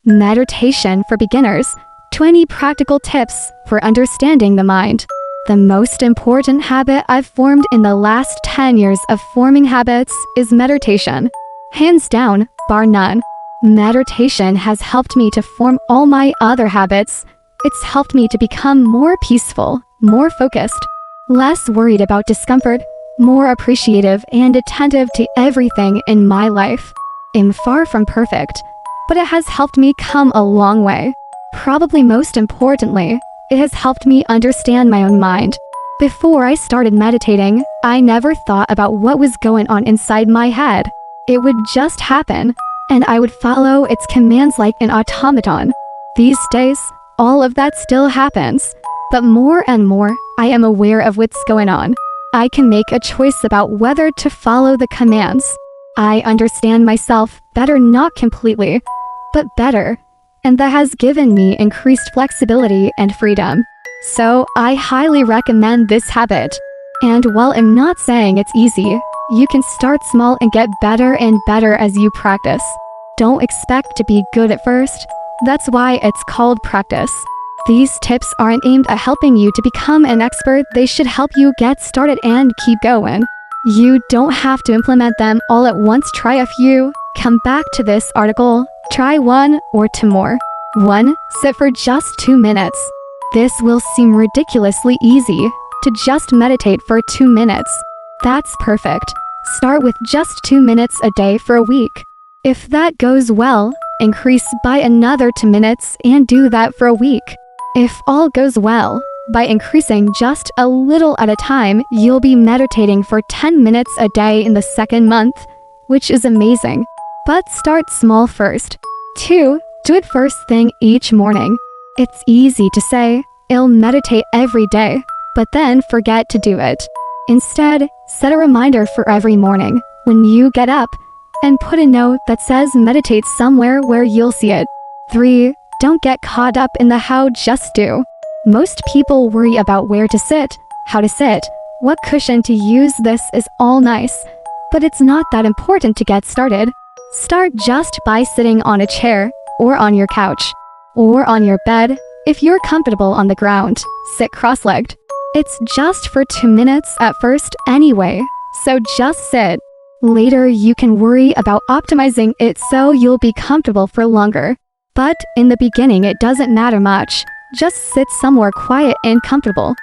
Meditation for Beginners, 20 Practical Tips for Understanding the Mind. The most important habit I've formed in the last 10 years of forming habits is meditation. Hands down, bar none. Meditation has helped me to form all my other habits. It's helped me to become more peaceful, more focused, less worried about discomfort, more appreciative and attentive to everything in my life. I'm far from perfect, but it has helped me come a long way. Probably most importantly, it has helped me understand my own mind. Before I started meditating, I never thought about what was going on inside my head. It would just happen, and I would follow its commands like an automaton. These days, all of that still happens, but more and more, I am aware of what's going on. I can make a choice about whether to follow the commands. I understand myself better, not completely, but better, and that has given me increased flexibility and freedom. So I highly recommend this habit. And while I'm not saying it's easy, you can start small and get better and better as you practice. Don't expect to be good at first. That's why it's called practice. These tips aren't aimed at helping you to become an expert. They should help you get started and keep going. You don't have to implement them all at once. Try a few. Come back to this article. Try 1 or 2 more. 1. Sit for just 2 minutes. This will seem ridiculously easy, to just meditate for 2 minutes. That's perfect. Start with just 2 minutes a day for a week. If that goes well, increase by another 2 minutes and do that for a week. If all goes well, by increasing just a little at a time, you'll be meditating for 10 minutes a day in the second month, which is amazing. But start small first. 2. Do it first thing each morning. It's easy to say, I'll meditate every day, but then forget to do it. Instead, set a reminder for every morning when you get up, and put a note that says meditate somewhere where you'll see it. 3. Don't get caught up in the how, just do. Most people worry about where to sit, how to sit, what cushion to use. This is all nice, but it's not that important to get started. Start just by sitting on a chair, or on your couch, or on your bed. If you're comfortable on the ground, sit cross-legged. It's just for 2 minutes at first anyway, so just sit. Later you can worry about optimizing it so you'll be comfortable for longer. But in the beginning it doesn't matter much. Just sit somewhere quiet and comfortable.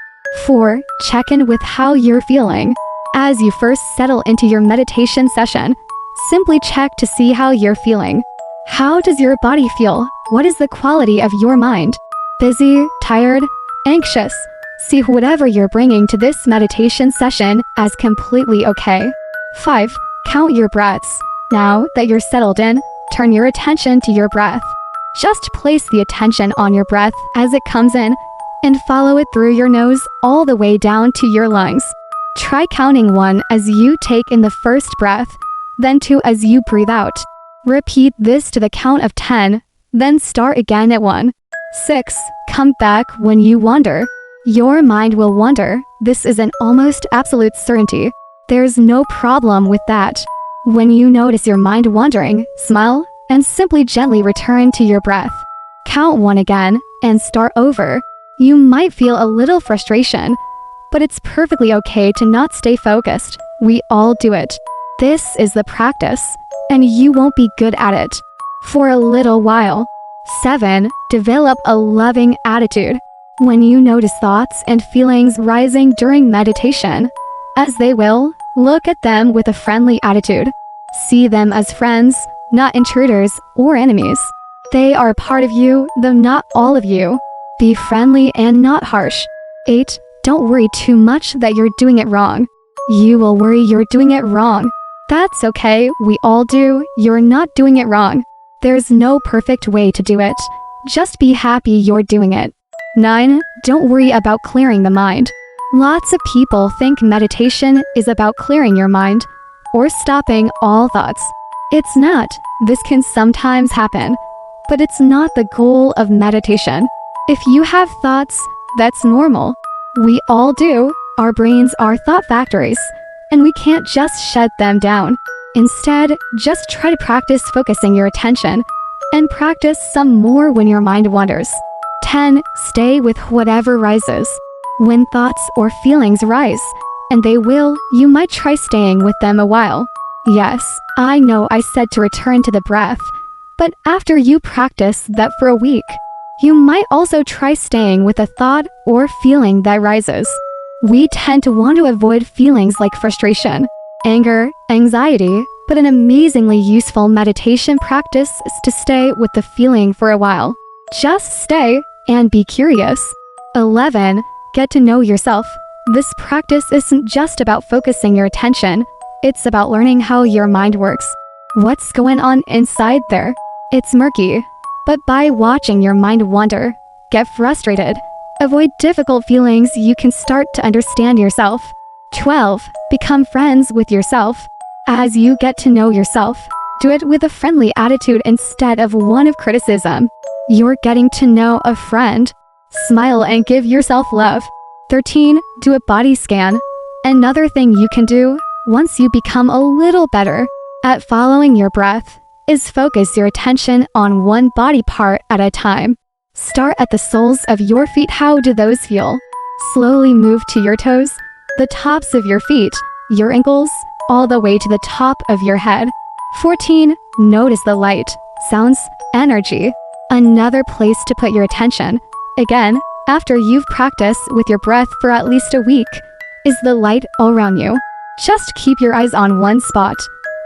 4. Check in with how you're feeling. As you first settle into your meditation session, simply check to see how you're feeling. How does your body feel? What is the quality of your mind? Busy, tired, anxious? See whatever you're bringing to this meditation session as completely okay. 5. Count your breaths. Now that you're settled in, turn your attention to your breath. Just place the attention on your breath as it comes in, and follow it through your nose all the way down to your lungs. Try counting 1 as you take in the first breath, then 2 as you breathe out. Repeat this to the count of 10, then start again at 1. 6. Come back when you wander. Your mind will wander. This is an almost absolute certainty. There's no problem with that. When you notice your mind wandering, smile, and simply gently return to your breath. Count 1 again, and start over. You might feel a little frustration, but it's perfectly okay to not stay focused. We all do it. This is the practice, and you won't be good at it for a little while. 7. Develop a loving attitude. When you notice thoughts and feelings rising during meditation, as they will, look at them with a friendly attitude. See them as friends, not intruders or enemies. They are part of you, though not all of you. Be friendly and not harsh. 8. Don't worry too much that you're doing it wrong. You will worry you're doing it wrong. That's okay, we all do. You're not doing it wrong. There's no perfect way to do it. Just be happy you're doing it. 9. Don't worry about clearing the mind. Lots of people think meditation is about clearing your mind, or stopping all thoughts. It's not. This can sometimes happen, but it's not the goal of meditation. If you have thoughts, that's normal. We all do. Our brains are thought factories, and we can't just shut them down. Instead, just try to practice focusing your attention and practice some more when your mind wanders. 10. Stay with whatever rises. When thoughts or feelings rise, and they will, you might try staying with them a while. Yes, I know I said to return to the breath, but after you practice that for a week, you might also try staying with a thought or feeling that rises. We tend to want to avoid feelings like frustration, anger, anxiety, but an amazingly useful meditation practice is to stay with the feeling for a while. Just stay and be curious. 11. Get to know yourself. This practice isn't just about focusing your attention, it's about learning how your mind works. What's going on inside there? It's murky. But by watching your mind wander, get frustrated, avoid difficult feelings, you can start to understand yourself. 12. Become friends with yourself. As you get to know yourself, do it with a friendly attitude instead of one of criticism. You're getting to know a friend. Smile and give yourself love. 13. Do a body scan. Another thing you can do, once you become a little better at following your breath, is focus your attention on one body part at a time. Start at the soles of your feet. How do those feel? Slowly move to your toes, the tops of your feet, your ankles, all the way to the top of your head. 14. Notice the light, sounds, energy. Another place to put your attention, again, after you've practiced with your breath for at least a week, is the light all around you. Just keep your eyes on one spot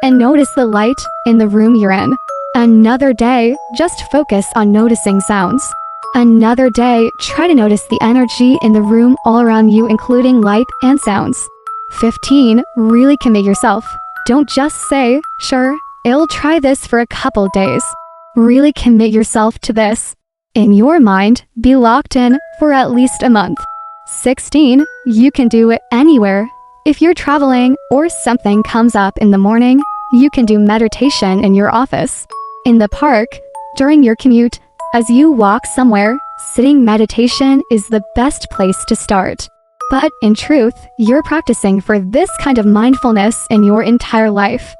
and notice the light in the room you're in. Another day, just focus on noticing sounds. Another day, try to notice the energy in the room all around you, including light and sounds. 15. Really commit yourself. Don't just say, sure, I'll try this for a couple days. Really commit yourself to this. In your mind, be locked in for at least a month. 16. You can do it anywhere. If you're traveling or something comes up in the morning, you can do meditation in your office, in the park, during your commute. As you walk somewhere, sitting meditation is the best place to start. But in truth, you're practicing for this kind of mindfulness in your entire life.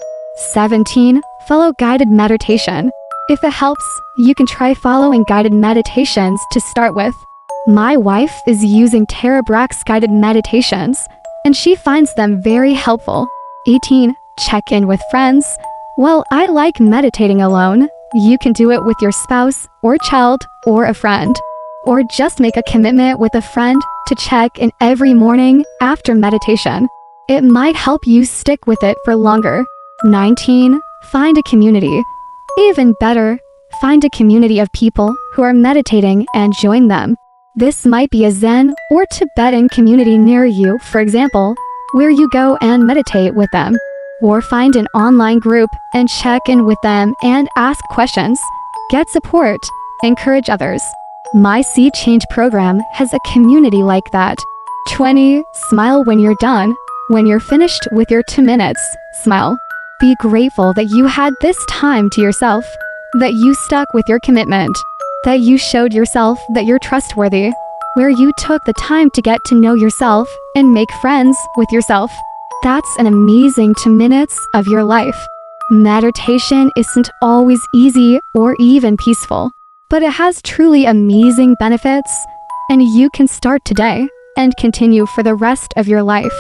17. Follow guided meditation. If it helps, you can try following guided meditations to start with. My wife is using Tara Brach's guided meditations, and she finds them very helpful. 18. Check in with friends. Well, I like meditating alone. You can do it with your spouse or child or a friend. Or just make a commitment with a friend to check in every morning after meditation. It might help you stick with it for longer. 19. Find a community. Even better, find a community of people who are meditating and join them. This might be a Zen or Tibetan community near you, for example, where you go and meditate with them. Or find an online group and check in with them and ask questions, get support, encourage others. My Sea Change program has a community like that. 20. Smile when you're done. When you're finished with your 2 minutes, smile. Be grateful that you had this time to yourself, that you stuck with your commitment, that you showed yourself that you're trustworthy, where you took the time to get to know yourself and make friends with yourself. That's an amazing 2 minutes of your life. Meditation isn't always easy or even peaceful, but it has truly amazing benefits, and you can start today and continue for the rest of your life.